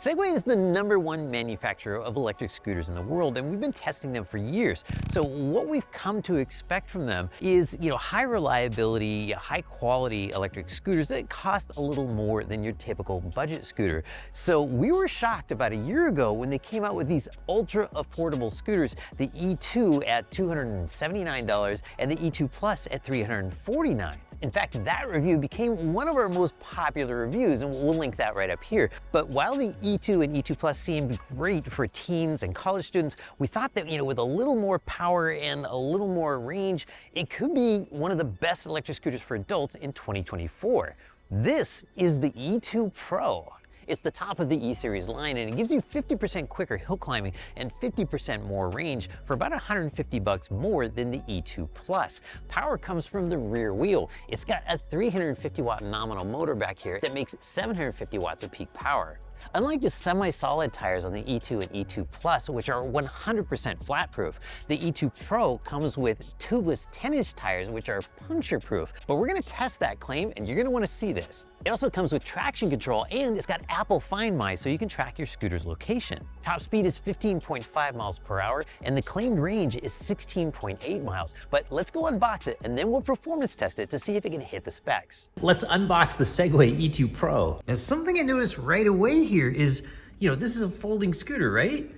Segway is the #1 manufacturer of electric scooters in the world, and we've been testing them for years. So what we've come to expect from them is, high reliability, high quality electric scooters that cost a little more than your typical budget scooter. So we were shocked about a year ago when they came out with these ultra affordable scooters, the E2 at $279 and the E2 Plus at $349. In fact, that review became one of our most popular reviews, and we'll link that right up here. But while the E2 and E2 Plus seemed great for teens and college students, we thought that, with a little more power and a little more range, it could be one of the best electric scooters for adults in 2024. This is the E2 Pro. It's the top of the E-Series line, and it gives you 50% quicker hill climbing and 50% more range for about $150 more than the E2 Plus. Power comes from the rear wheel. It's got a 350-watt nominal motor back here that makes 750 watts of peak power. Unlike the semi-solid tires on the E2 and E2 Plus, which are 100% flat-proof, the E2 Pro comes with tubeless 10-inch tires, which are puncture-proof. But we're gonna test that claim, and you're gonna wanna see this. It also comes with traction control, and it's got Apple Find My, so you can track your scooter's location. Top speed is 15.5 miles per hour, and the claimed range is 16.8 miles. But let's go unbox it, and then we'll performance test it to see if it can hit the specs. Let's unbox the Segway E2 Pro. Now, something I noticed right away here is, this is a folding scooter, right?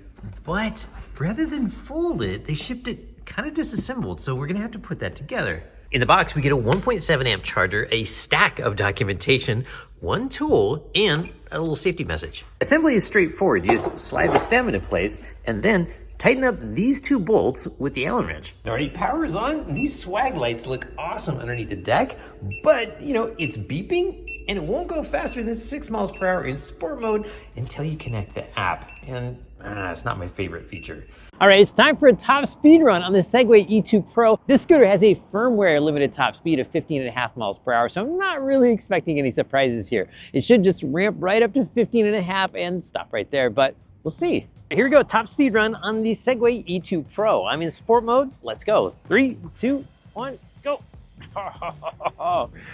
But rather than fold it, they shipped it kind of disassembled, so we're gonna have to put that together. In the box, we get a 1.7 amp charger, a stack of documentation, one tool, and a little safety message. Assembly is straightforward. You just slide the stem into place and then tighten up these two bolts with the Allen wrench. Alright, power is on. These swag lights look awesome underneath the deck, but it's beeping and it won't go faster than 6 miles per hour in sport mode until you connect the app. And it's not my favorite feature. All right, it's time for a top speed run on the Segway E2 Pro. This scooter has a firmware limited top speed of 15.5 miles per hour, so I'm not really expecting any surprises here. It should just ramp right up to 15.5 and stop right there, but we'll see. Here we go, top speed run on the Segway E2 Pro. I'm in sport mode, let's go. 3, 2, 1, go.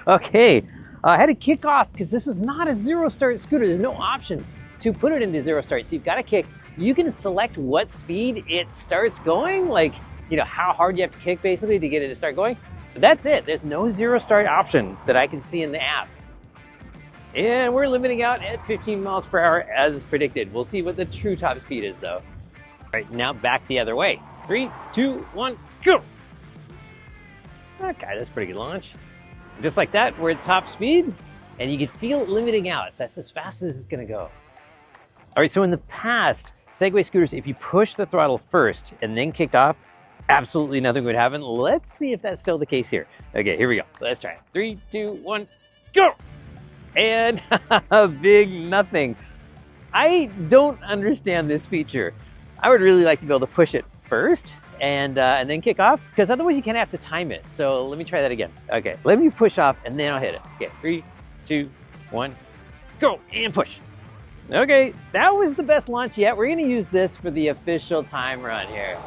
Okay, I had to kick off because this is not a zero start scooter. There's no option to put it into zero start, so you've got to kick. You can select what speed it starts going, like, how hard you have to kick basically to get it to start going. But that's it. There's no zero start option that I can see in the app. And we're limiting out at 15 miles per hour as predicted. We'll see what the true top speed is though. All right, now back the other way. 3, 2, 1, go. Okay, that's a pretty good launch. Just like that, we're at top speed and you can feel it limiting out. So that's as fast as it's gonna go. All right, so in the past, Segway scooters, if you push the throttle first and then kicked off, absolutely nothing would happen. Let's see if that's still the case here. Okay, here we go. Let's try it. 3, 2, 1, go! And big nothing. I don't understand this feature. I would really like to be able to push it first and then kick off, because otherwise you kind of have to time it. So let me try that again. Okay, let me push off and then I'll hit it. Okay, 3, 2, 1, go, and push. Okay, that was the best launch yet. We're gonna use this for the official time run here.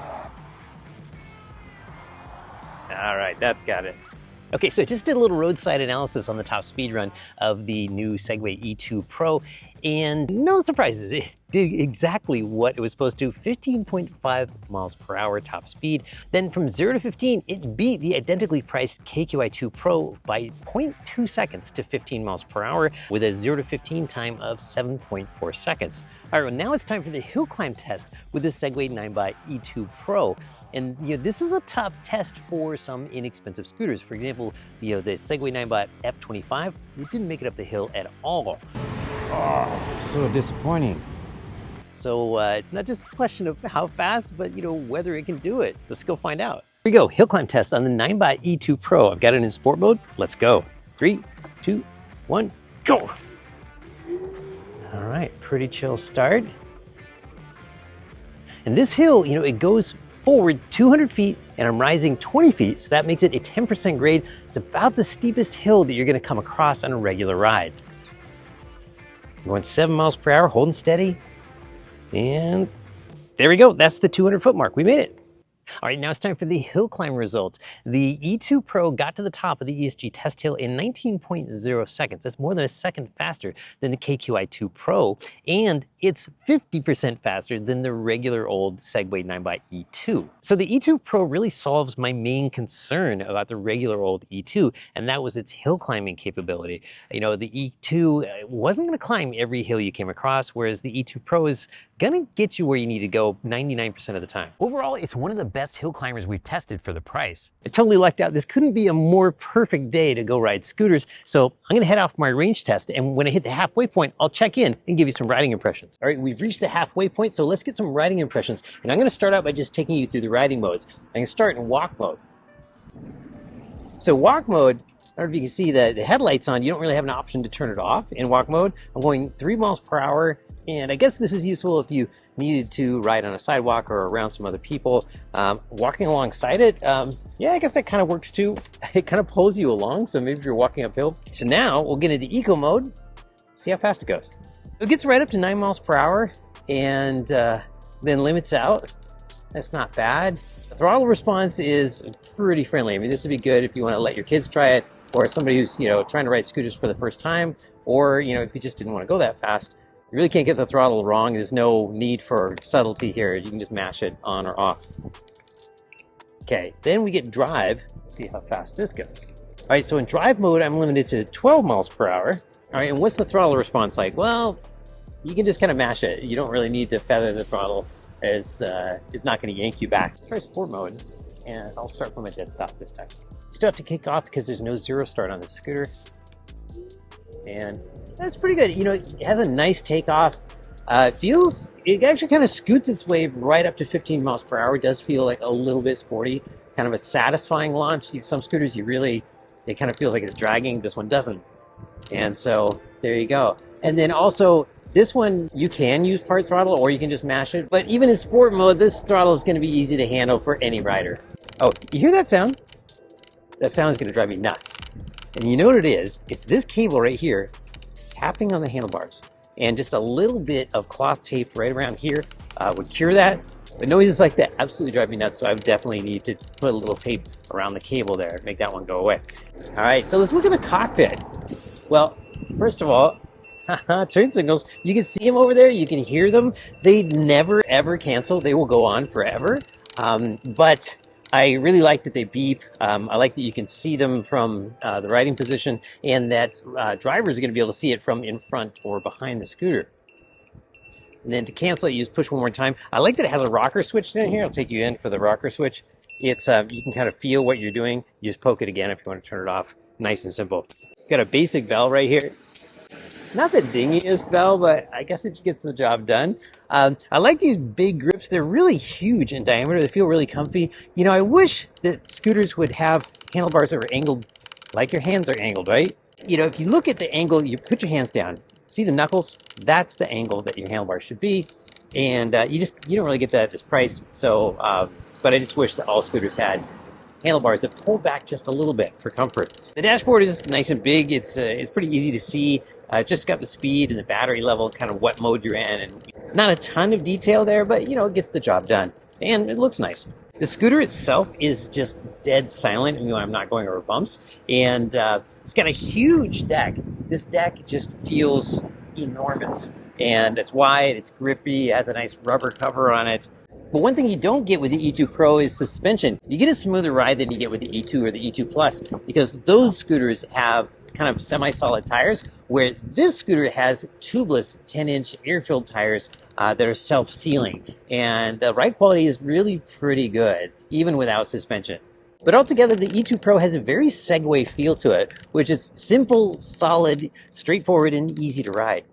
All right, that's got it. Okay, so I just did a little roadside analysis on the top speed run of the new Segway E2 Pro, and no surprises. It did exactly what it was supposed to, 15.5 miles per hour top speed. Then from 0 to 15, it beat the identically priced KQi 2 Pro by 0.2 seconds to 15 miles per hour with a 0 to 15 time of 7.4 seconds. All right, well, now it's time for the hill climb test with the Segway Ninebot E2 Pro. And this is a tough test for some inexpensive scooters. For example, the Segway Ninebot F25, it didn't make it up the hill at all. Oh, so disappointing. So it's not just a question of how fast, but whether it can do it. Let's go find out. Here we go, hill climb test on the Ninebot E2 Pro. I've got it in sport mode. Let's go. 3, 2, 1, go. All right, pretty chill start. And this hill, it goes forward 200 feet and I'm rising 20 feet, so that makes it a 10% grade. It's about the steepest hill that you're gonna come across on a regular ride. I'm going 7 miles per hour, holding steady. And there we go, that's the 200 foot mark, we made it. All right, now it's time for the hill climb results. The E2 Pro got to the top of the ESG test hill in 19.0 seconds. That's more than a second faster than the KQi2 Pro, and it's 50% faster than the regular old Segway Ninebot E2. So the E2 Pro really solves my main concern about the regular old E2, and that was its hill climbing capability. You know, the E2 wasn't going to climb every hill you came across, whereas the E2 Pro is gonna get you where you need to go 99% of the time. Overall, it's one of the best hill climbers we've tested for the price. I totally lucked out. This couldn't be a more perfect day to go ride scooters, so I'm gonna head off my range test, and when I hit the halfway point, I'll check in and give you some riding impressions. All right, we've reached the halfway point, so let's get some riding impressions, and I'm gonna start out by just taking you through the riding modes. I'm gonna start in walk mode. So walk mode, I don't know if you can see the headlights on, you don't really have an option to turn it off in walk mode. I'm going 3 miles per hour, and I guess this is useful if you needed to ride on a sidewalk or around some other people. Walking alongside it, yeah, I guess that kind of works too. It kind of pulls you along, so maybe if you're walking uphill. So now we'll get into eco mode, see how fast it goes. It gets right up to 9 miles per hour and then limits out. That's not bad. The throttle response is pretty friendly. I mean, this would be good if you want to let your kids try it, or somebody who's, you know, trying to ride scooters for the first time, or, you know, if you just didn't want to go that fast. You really can't get the throttle wrong. There's no need for subtlety here. You can just mash it on or off. Okay, then we get drive. Let's see how fast this goes. All right, so in drive mode, I'm limited to 12 miles per hour. All right, and what's the throttle response like? Well, you can just kind of mash it. You don't really need to feather the throttle, as it's not going to yank you back. Let's try sport mode, and I'll start from a dead stop this time. Still have to kick off because there's no zero start on the scooter. And that's pretty good. You know, it has a nice takeoff. It actually kind of scoots its way right up to 15 miles per hour. It does feel like a little bit sporty, kind of a satisfying launch. Some scooters, it kind of feels like it's dragging. This one doesn't. And so there you go. And then also, this one, you can use part throttle or you can just mash it. But even in sport mode, this throttle is going to be easy to handle for any rider. Oh, you hear that sound? That sound is going to drive me nuts. And you know what it is? It's this cable right here tapping on the handlebars. And just a little bit of cloth tape right around here would cure that. But noises like that absolutely drive me nuts, so I would definitely need to put a little tape around the cable there, make that one go away. All right, so let's look at the cockpit. Well, first of all, turn signals. You can see them over there. You can hear them. They never, ever cancel. They will go on forever. But I really like that they beep. I like that you can see them from the riding position, and that drivers are going to be able to see it from in front or behind the scooter. And then to cancel it, you just push one more time. I like that it has a rocker switch down here. I'll take you in for the rocker switch. It's you can kind of feel what you're doing. You just poke it again if you want to turn it off. Nice and simple. Got a basic bell right here. Not the dingiest bell, but I guess it gets the job done. I like these big grips. They're really huge in diameter. They feel really comfy. You know, I wish that scooters would have handlebars that were angled like your hands are angled, right? You know, if you look at the angle, you put your hands down. See the knuckles? That's the angle that your handlebar should be. And you don't really get that at this price. So, but I just wish that all scooters had handlebars that pull back just a little bit for comfort. The dashboard is nice and big. It's pretty easy to see. Just got the speed and the battery level, kind of what mode you're in, and not a ton of detail there, but you know, it gets the job done. And it looks nice. The scooter itself is just dead silent when I'm not going over bumps. And it's got a huge deck. This deck just feels enormous. And it's wide, it's grippy, it has a nice rubber cover on it. But one thing you don't get with the E2 Pro is suspension. You get a smoother ride than you get with the E2 or the E2 Plus, because those scooters have kind of semi-solid tires, where this scooter has tubeless 10-inch air-filled tires that are self-sealing. And the ride quality is really pretty good, even without suspension. But altogether, the E2 Pro has a very Segway feel to it, which is simple, solid, straightforward, and easy to ride.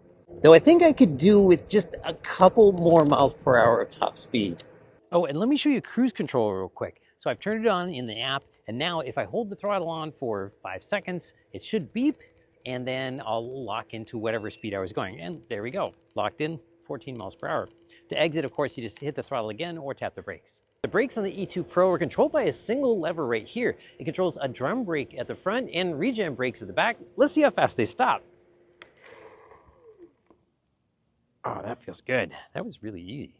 Though I think I could do with just a couple more miles per hour of top speed. Oh, and let me show you cruise control real quick. So I've turned it on in the app, and now if I hold the throttle on for 5 seconds, it should beep, and then I'll lock into whatever speed I was going. And there we go, locked in, 14 miles per hour. To exit, of course, you just hit the throttle again or tap the brakes. The brakes on the E2 Pro are controlled by a single lever right here. It controls a drum brake at the front and regen brakes at the back. Let's see how fast they stop. Oh, that feels good. That was really easy.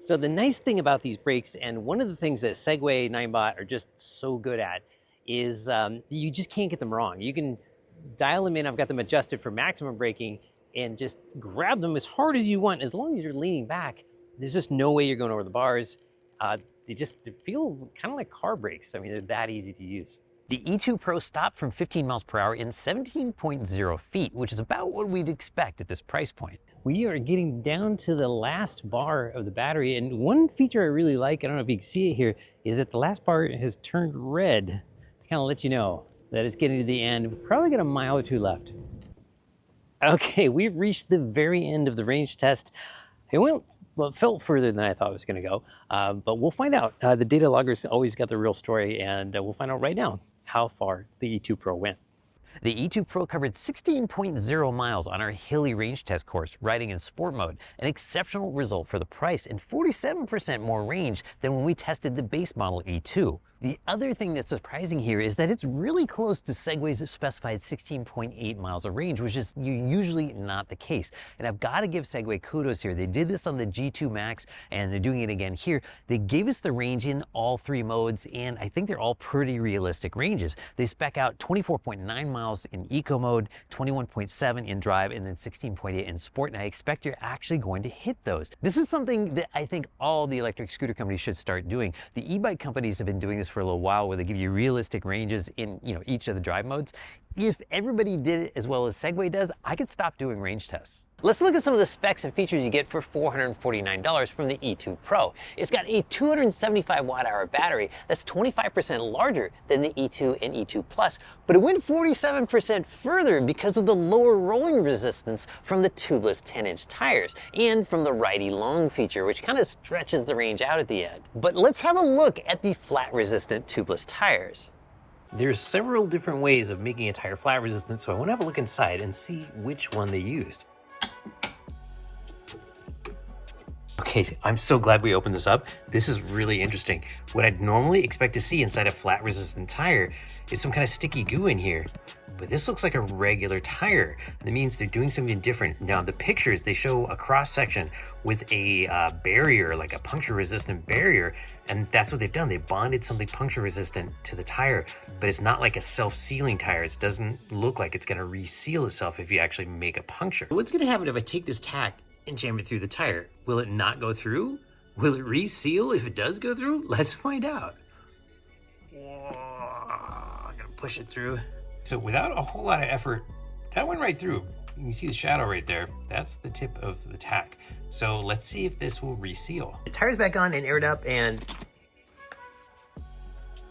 So the nice thing about these brakes, and one of the things that Segway Ninebot are just so good at, is you just can't get them wrong. You can dial them in. I've got them adjusted for maximum braking and just grab them as hard as you want. As long as you're leaning back, there's just no way you're going over the bars. They feel kind of like car brakes. I mean, they're that easy to use. The E2 Pro stopped from 15 miles per hour in 17.0 feet, which is about what we'd expect at this price point. We are getting down to the last bar of the battery, and one feature I really like, I don't know if you can see it here, is that the last bar has turned red to kind of let you know that it's getting to the end. We've probably got a mile or two left. Okay, we've reached the very end of the range test. It felt further than I thought it was going to go, but we'll find out. The data logger's always got the real story, and we'll find out right now how far the E2 Pro went. The E2 Pro covered 16.0 miles on our hilly range test course, riding in sport mode, an exceptional result for the price and 47% more range than when we tested the base model E2. The other thing that's surprising here is that it's really close to Segway's specified 16.8 miles of range, which is usually not the case. And I've got to give Segway kudos here. They did this on the G2 Max, and they're doing it again here. They gave us the range in all three modes, and I think they're all pretty realistic ranges. They spec out 24.9 miles in eco mode, 21.7 in drive, and then 16.8 in sport, and I expect you're actually going to hit those. This is something that I think all the electric scooter companies should start doing. The e-bike companies have been doing this for a little while, where they give you realistic ranges in each of the drive modes. If everybody did it as well as Segway does, I could stop doing range tests. Let's look at some of the specs and features you get for $449 from the E2 Pro. It's got a 275 watt-hour battery that's 25% larger than the E2 and E2 Plus, but it went 47% further because of the lower rolling resistance from the tubeless 10-inch tires and from the righty long feature, which kind of stretches the range out at the end. But let's have a look at the flat-resistant tubeless tires. There's several different ways of making a tire flat resistant, so I want to have a look inside and see which one they used. Okay, I'm so glad we opened this up. This is really interesting. What I'd normally expect to see inside a flat resistant tire is some kind of sticky goo in here, but this looks like a regular tire. That means they're doing something different. Now the pictures, they show a cross section with a barrier, like a puncture resistant barrier, and that's what they've done. They bonded something puncture resistant to the tire, but it's not like a self-sealing tire. It doesn't look like it's gonna reseal itself if you actually make a puncture. What's gonna happen if I take this tack and jam it through the tire? Will it not go through? Will it reseal if it does go through? Let's find out. I'm gonna push it through. So without a whole lot of effort, that went right through. You can see the shadow right there. That's the tip of the tack. So let's see if this will reseal. The tire's back on and aired up, and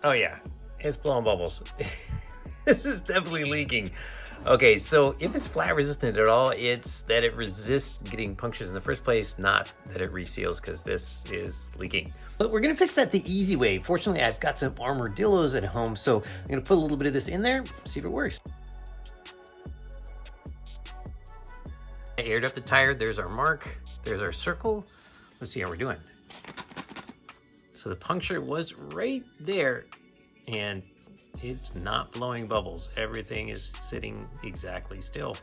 oh yeah, it's blowing bubbles. This is definitely leaking. Okay, so if it's flat resistant at all, it's that it resists getting punctures in the first place, not that it reseals, because this is leaking. But we're gonna fix that the easy way. Fortunately, I've got some armadillos at home, so I'm gonna put a little bit of this in there, see if it works. I aired up the tire, there's our mark, there's our circle. Let's see how we're doing. So the puncture was right there, and it's not blowing bubbles. Everything is sitting exactly still.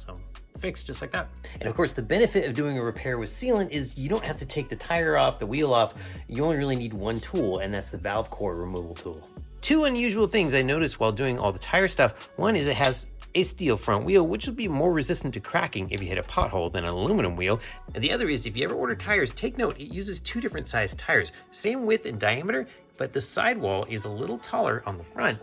So fixed just like that. And of course, the benefit of doing a repair with sealant is you don't have to take the tire off, the wheel off. You only really need one tool, and that's the valve core removal tool. Two unusual things I noticed while doing all the tire stuff. One is it has a steel front wheel, which will be more resistant to cracking if you hit a pothole than an aluminum wheel. And the other is, if you ever order tires, take note, it uses two different size tires, same width and diameter, but the sidewall is a little taller on the front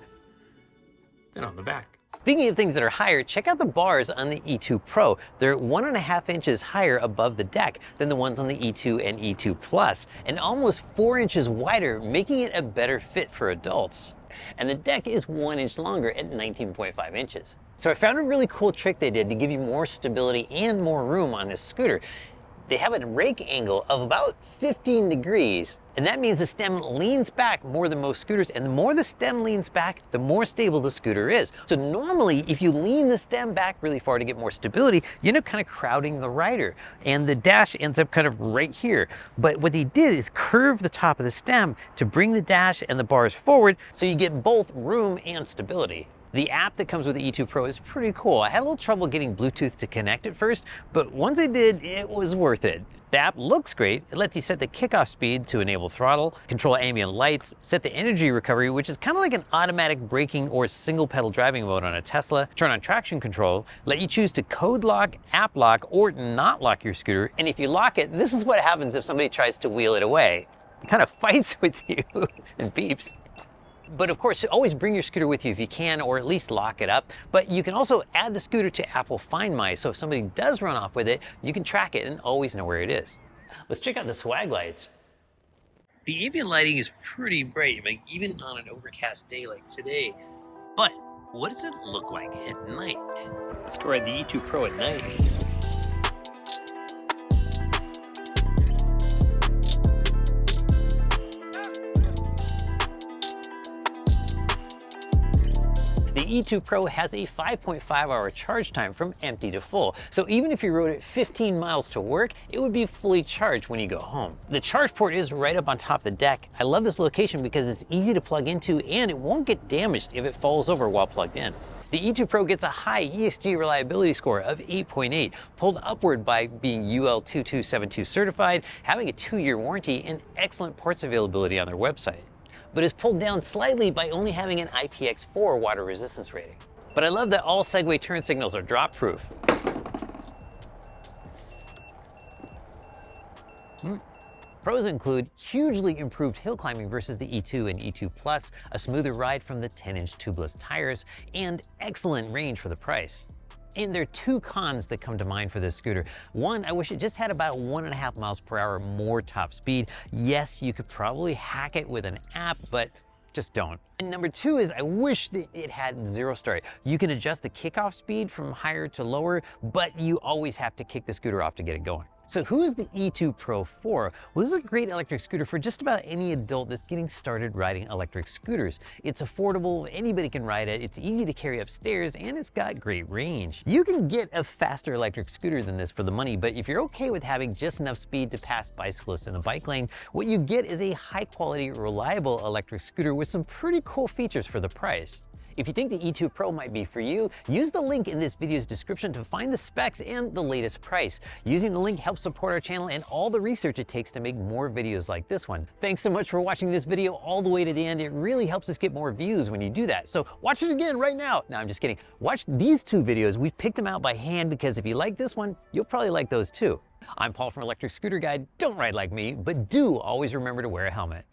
than on the back. Speaking of things that are higher, check out the bars on the E2 Pro. They're 1.5 inches higher above the deck than the ones on the E2 and E2 Plus, and almost 4 inches wider, making it a better fit for adults. And the deck is 1 inch longer at 19.5 inches. So I found a really cool trick they did to give you more stability and more room on this scooter. They have a rake angle of about 15 degrees, and that means the stem leans back more than most scooters, and the more the stem leans back, the more stable the scooter is. So normally, if you lean the stem back really far to get more stability, you end up kind of crowding the rider, and the dash ends up kind of right here. But what they did is curve the top of the stem to bring the dash and the bars forward, so you get both room and stability. The app that comes with the E2 Pro is pretty cool. I had a little trouble getting Bluetooth to connect at first, but once I did, it was worth it. The app looks great. It lets you set the kickoff speed to enable throttle, control ambient lights, set the energy recovery, which is kind of like an automatic braking or single pedal driving mode on a Tesla, turn on traction control, let you choose to code lock, app lock, or not lock your scooter. And if you lock it, this is what happens if somebody tries to wheel it away. It kind of fights with you and beeps. But of course, always bring your scooter with you if you can, or at least lock it up. But you can also add the scooter to Apple Find My, so if somebody does run off with it, you can track it and always know where it is. Let's check out the swag lights. The ambient lighting is pretty bright, like even on an overcast day like today. But what does it look like at night? Let's go ride the E2 Pro at night. The E2 Pro has a 5.5-hour charge time from empty to full, so even if you rode it 15 miles to work, it would be fully charged when you go home. The charge port is right up on top of the deck. I love this location because it's easy to plug into and it won't get damaged if it falls over while plugged in. The E2 Pro gets a high ESG reliability score of 8.8, pulled upward by being UL 2272 certified, having a 2-year warranty, and excellent parts availability on their website. But is pulled down slightly by only having an IPX4 water resistance rating. But I love that all Segway turn signals are drop proof. Pros include hugely improved hill climbing versus the E2 and E2 Plus, a smoother ride from the 10-inch tubeless tires, and excellent range for the price. And there are 2 cons that come to mind for this scooter. One, I wish it just had about 1.5 miles per hour more top speed. Yes, you could probably hack it with an app, but just don't. And number 2 is I wish that it had 0 start. You can adjust the kickoff speed from higher to lower, but you always have to kick the scooter off to get it going. So who is the E2 Pro for? Well, this is a great electric scooter for just about any adult that's getting started riding electric scooters. It's affordable, anybody can ride it, it's easy to carry upstairs, and it's got great range. You can get a faster electric scooter than this for the money, but if you're okay with having just enough speed to pass bicyclists in the bike lane, what you get is a high-quality, reliable electric scooter with some pretty cool features for the price. If you think the E2 Pro might be for you, use the link in this video's description to find the specs and the latest price. Using the link helps support our channel and all the research it takes to make more videos like this one. Thanks so much for watching this video all the way to the end. It really helps us get more views when you do that. So watch it again right now. No, I'm just kidding. Watch these 2 videos. We've picked them out by hand because if you like this one, you'll probably like those too. I'm Paul from Electric Scooter Guide. Don't ride like me, but do always remember to wear a helmet.